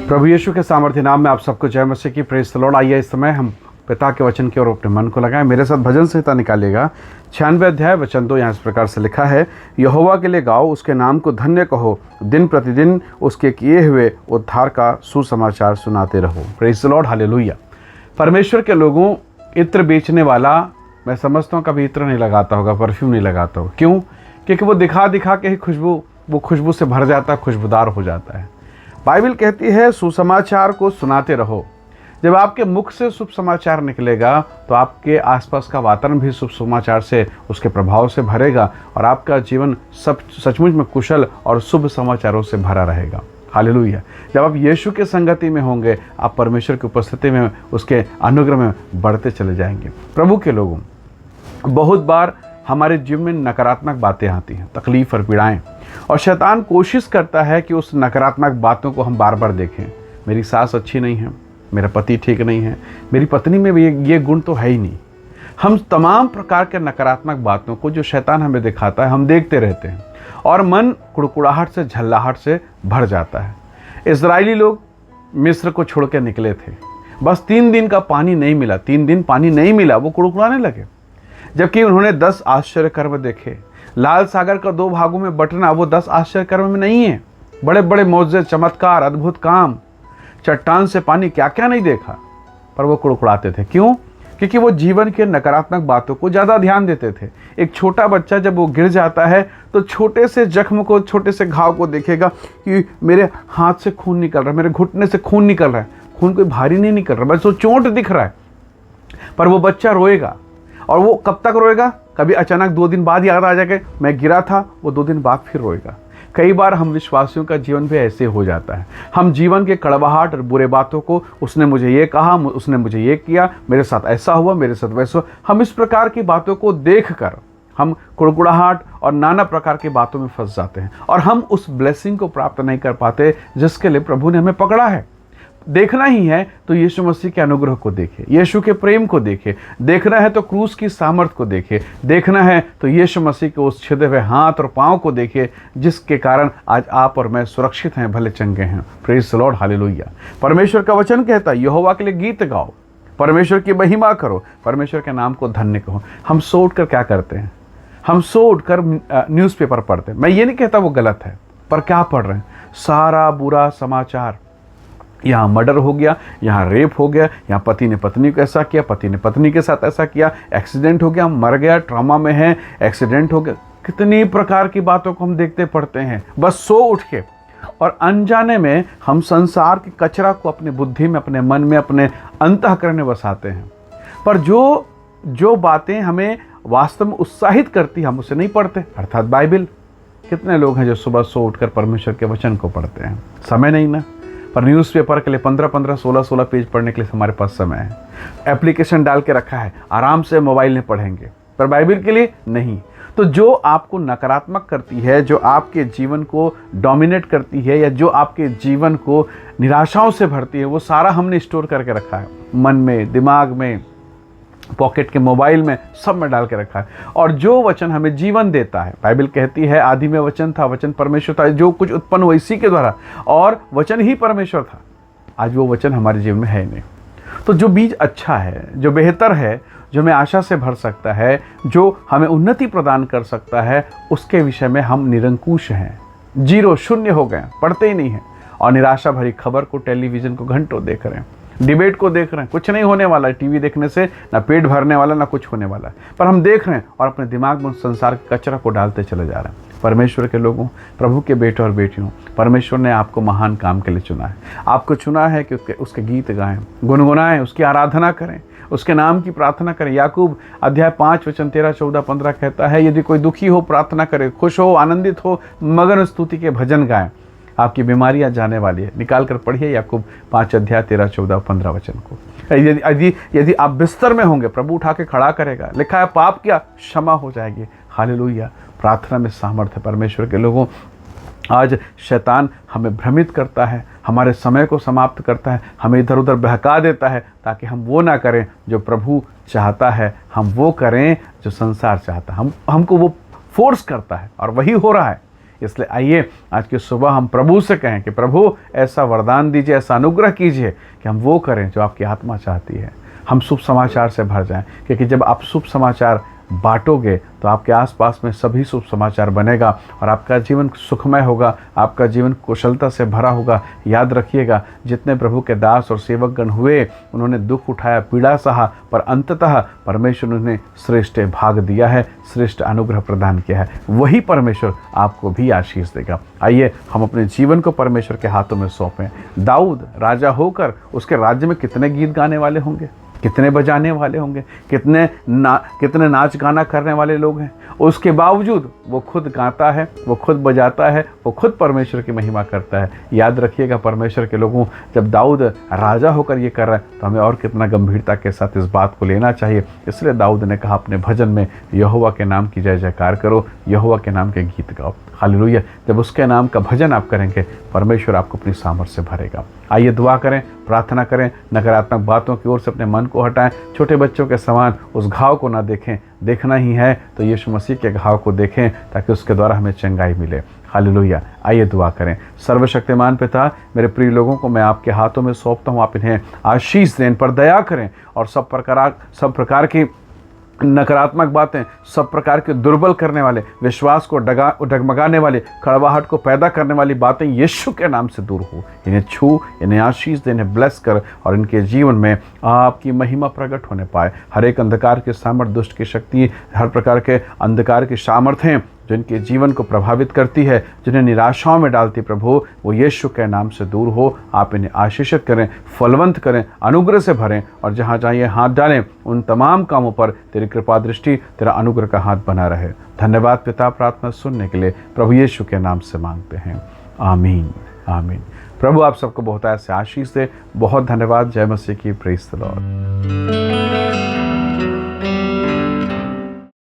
प्रभु यीशु के सामर्थ्य नाम में आप सबको जय मसीह की। Praise the Lord. आइए इस समय हम पिता के वचन की ओर अपने मन को लगाएं। मेरे साथ भजन संहिता निकालिएगा। 96 अध्याय वचन 2 यहाँ इस प्रकार से लिखा है, यहोवा के लिए गाओ, उसके नाम को धन्य कहो, दिन प्रतिदिन उसके किए हुए उद्धार का सुसमाचार सुनाते रहो। Praise the Lord, hallelujah. परमेश्वर के लोगों, इत्र बेचने वाला, मैं समझता हूँ कभी इत्र नहीं लगाता होगा, परफ्यूम नहीं लगाता होगा। क्यों? क्योंकि वो दिखा दिखा के ही खुशबू से भर जाता है, खुशबूदार हो जाता है। बाइबल कहती है सुसमाचार को सुनाते रहो। जब आपके मुख से शुभ समाचार निकलेगा तो आपके आसपास का वातावरण भी शुभ समाचार से, उसके प्रभाव से भरेगा और आपका जीवन सचमुच में कुशल और शुभ समाचारों से भरा रहेगा। हालेलुया। जब आप यीशु के संगति में होंगे, आप परमेश्वर की उपस्थिति में, उसके अनुग्रह में बढ़ते चले जाएंगे। प्रभु के लोगों, बहुत बार हमारे जीवन में नकारात्मक बातें आती हैं, तकलीफ और पीड़ाएं, और शैतान कोशिश करता है कि उस नकारात्मक बातों को हम बार बार देखें। मेरी सास अच्छी नहीं है, मेरा पति ठीक नहीं है, मेरी पत्नी में भी ये गुण तो है ही नहीं। हम तमाम प्रकार के नकारात्मक बातों को जो शैतान हमें दिखाता है, हम देखते रहते हैं और मन कुड़कुड़ाहट से, झल्लाहट से भर जाता है। इजरायली लोग मिस्र को छोड़ के निकले थे, बस 3 दिन का पानी नहीं मिला, 3 दिन पानी नहीं मिला, वो कुड़कुड़ाने लगे। जबकि उन्होंने 10 आश्चर्य कर्म देखे। लाल सागर का 2 भागों में बंटना वो 10 आश्चर्य कर्म में नहीं है। बड़े बड़े मौजे, चमत्कार, अद्भुत काम, चट्टान से पानी, क्या क्या नहीं देखा, पर वो कुड़कुड़ाते थे। क्यों? क्योंकि वो जीवन के नकारात्मक बातों को ज़्यादा ध्यान देते थे। एक छोटा बच्चा जब वो गिर जाता है तो छोटे से जख्म को, छोटे से घाव को देखेगा कि मेरे हाथ से खून निकल रहा है, मेरे घुटने से खून निकल रहा है। खून कोई भारी नहीं निकल रहा, बस वो चोट दिख रहा है, पर वो बच्चा रोएगा। और वो कब तक रोएगा? कभी अचानक 2 दिन बाद याद आ जाएगा मैं गिरा था, वो 2 दिन बाद फिर रोएगा। कई बार हम विश्वासियों का जीवन भी ऐसे हो जाता है। हम जीवन के कड़वाहट और बुरे बातों को, उसने मुझे ये कहा, उसने मुझे ये किया, मेरे साथ ऐसा हुआ, मेरे साथ वैसा हुआ, हम इस प्रकार की बातों को देखकर हम कुड़कुड़ाहट और नाना प्रकार की बातों में फंस जाते हैं और हम उस ब्लेसिंग को प्राप्त नहीं कर पाते जिसके लिए प्रभु ने हमें पकड़ा है। देखना ही है तो यीशु मसीह के अनुग्रह को देखे, यीशु के प्रेम को देखे। देखना है तो क्रूस की सामर्थ को देखे। देखना है तो यीशु मसीह के उस छिदे हुए हाथ और पाँव को देखे, जिसके कारण आज आप और मैं सुरक्षित हैं, भले चंगे हैं। Praise the Lord, hallelujah. परमेश्वर का वचन कहता है, यहोवा के लिए गीत गाओ, परमेश्वर की महिमा करो, परमेश्वर के नाम को धन्य कहो। हम सो उठकर क्या करते हैं? हम सो उठकर न्यूज़पेपर पढ़ते हैं। मैं ये नहीं कहता वो गलत है, पर क्या पढ़ रहे हैं? सारा बुरा समाचार। यहाँ मर्डर हो गया, यहाँ रेप हो गया, यहाँ पति ने पत्नी को ऐसा किया, पति ने पत्नी के साथ ऐसा किया, एक्सीडेंट हो गया, मर गया, ट्रॉमा में है, एक्सीडेंट हो गया। कितनी प्रकार की बातों को हम देखते पढ़ते हैं बस सो उठ के, और अनजाने में हम संसार के कचरा को अपने बुद्धि में, अपने मन में, अपने अंतःकरण में बसाते हैं। पर जो बातें हमें वास्तव में उत्साहित करती, हम उसे नहीं पढ़ते, अर्थात बाइबल। कितने लोग हैं जो सुबह सो उठकर परमेश्वर के वचन को पढ़ते हैं? समय नहीं ना। पर न्यूज़पेपर के लिए 15-15, 16-16 पेज पढ़ने के लिए हमारे पास समय है। एप्लीकेशन डाल के रखा है, आराम से मोबाइल में पढ़ेंगे, पर बाइबल के लिए नहीं। तो जो आपको नकारात्मक करती है, जो आपके जीवन को डोमिनेट करती है, या जो आपके जीवन को निराशाओं से भरती है, वो सारा हमने स्टोर करके रखा है, मन में, दिमाग में, पॉकेट के मोबाइल में, सब में डाल के रखा है। और जो वचन हमें जीवन देता है, बाइबल कहती है आदि में वचन था, वचन परमेश्वर था, जो कुछ उत्पन्न हुआ इसी के द्वारा, और वचन ही परमेश्वर था। आज वो वचन हमारे जीवन में है नहीं। तो जो बीज अच्छा है, जो बेहतर है, जो हमें आशा से भर सकता है, जो हमें उन्नति प्रदान कर सकता है, उसके विषय में हम निरंकुश हैं, 0 शून्य हो गए, पढ़ते ही नहीं हैं। और निराशा भरी खबर को, टेलीविज़न को घंटों देख रहे हैं, डिबेट को देख रहे हैं। कुछ नहीं होने वाला है टीवी देखने से, ना पेट भरने वाला, ना कुछ होने वाला है, पर हम देख रहे हैं और अपने दिमाग में संसार के कचरा को डालते चले जा रहे हैं। परमेश्वर के लोगों, प्रभु के बेटे और बेटियों, परमेश्वर ने आपको महान काम के लिए चुना है। आपको चुना है कि उसके गीत गाएं, गुनगुनाएं, उसकी आराधना करें, उसके नाम की प्रार्थना करें। याकूब अध्याय 5 वचन 13, 14, 15 कहता है, यदि कोई दुखी हो प्रार्थना करे, खुश हो, आनंदित हो, मगन स्तुति के भजन गाएं, आपकी बीमारियां जाने वाली है। निकाल कर पढ़िए याकूब 5 अध्याय 13, 14, 15 वचन को। यदि आप बिस्तर में होंगे, प्रभु उठा के खड़ा करेगा। लिखा है पाप क्या? क्षमा हो जाएगी। हालेलुया। प्रार्थना में सामर्थ्य। परमेश्वर के लोगों, आज शैतान हमें भ्रमित करता है, हमारे समय को समाप्त करता है, हमें इधर उधर बहका देता है, ताकि हम वो ना करें जो प्रभु चाहता है, हम वो करें जो संसार चाहता है। हमको वो फोर्स करता है, और वही हो रहा है। इसलिए आइए आज की सुबह हम प्रभु से कहें कि प्रभु ऐसा वरदान दीजिए, ऐसा अनुग्रह कीजिए कि हम वो करें जो आपकी आत्मा चाहती है। हम शुभ समाचार से भर जाएं, क्योंकि जब आप शुभ समाचार बांटोगे तो आपके आसपास में सभी शुभ समाचार बनेगा और आपका जीवन सुखमय होगा, आपका जीवन कुशलता से भरा होगा। याद रखिएगा, जितने प्रभु के दास और सेवकगण हुए उन्होंने दुख उठाया, पीड़ा सहा, पर अंततः परमेश्वर ने उन्हें श्रेष्ठ भाग दिया है, श्रेष्ठ अनुग्रह प्रदान किया है। वही परमेश्वर आपको भी आशीष देगा। आइए हम अपने जीवन को परमेश्वर के हाथों में सौंपें। दाऊद राजा होकर उसके राज्य में कितने गीत गाने वाले होंगे, कितने बजाने वाले होंगे, कितने नाच गाना करने वाले लोग हैं। उसके बावजूद वो खुद गाता है, वो खुद बजाता है, वो खुद परमेश्वर की महिमा करता है। याद रखिएगा, परमेश्वर के लोगों, जब दाऊद राजा होकर ये कर रहा है तो हमें और कितना गंभीरता के साथ इस बात को लेना चाहिए। इसलिए दाऊद ने कहा अपने भजन में, यहोवा के नाम की जय जयकार करो, यहोवा के नाम के गीत गाओ। हालेलुया। जब उसके नाम का भजन आप करेंगे, परमेश्वर आपको अपनी सामर्थ से भरेगा। आइए दुआ करें, प्रार्थना करें, नकारात्मक बातों की ओर से अपने मन को हटाएं। छोटे बच्चों के समान उस घाव को ना देखें, देखना ही है तो यीशु मसीह के घाव को देखें, ताकि उसके द्वारा हमें चंगाई मिले। हालेलुया। आइए दुआ करें। सर्वशक्तिमान पिता, मेरे प्रिय लोगों को मैं आपके हाथों में सौंपता हूँ। आप इन्हें आशीष दें, इन पर दया करें और सब प्रकार की नकारात्मक बातें, सब प्रकार के दुर्बल करने वाले, विश्वास को डगमगाने वाले, कड़वाहट को पैदा करने वाली बातें यीशु के नाम से दूर हो। इन्हें छू, इन्हें आशीष दे, इन्हें ब्लेस कर और इनके जीवन में आपकी महिमा प्रकट होने पाए। हर एक अंधकार के सामर्थ, दुष्ट की शक्ति, हर प्रकार के अंधकार की सामर्थ्यें जो इनके जीवन को प्रभावित करती है, जिन्हें निराशाओं में डालती, प्रभु वो यीशु के नाम से दूर हो। आप इन्हें आशीषित करें, फलवंत करें, अनुग्रह से भरें और जहाँ जहाँ ये हाथ डालें उन तमाम कामों पर तेरी कृपा दृष्टि, तेरा अनुग्रह का हाथ बना रहे। धन्यवाद पिता, प्रार्थना सुनने के लिए प्रभु यीशु के नाम से मांगते हैं, आमीन आमीन। प्रभु आप सबको बहुत ऐसे आशीष दे। बहुत धन्यवाद। जय मसीह की। Praise the Lord.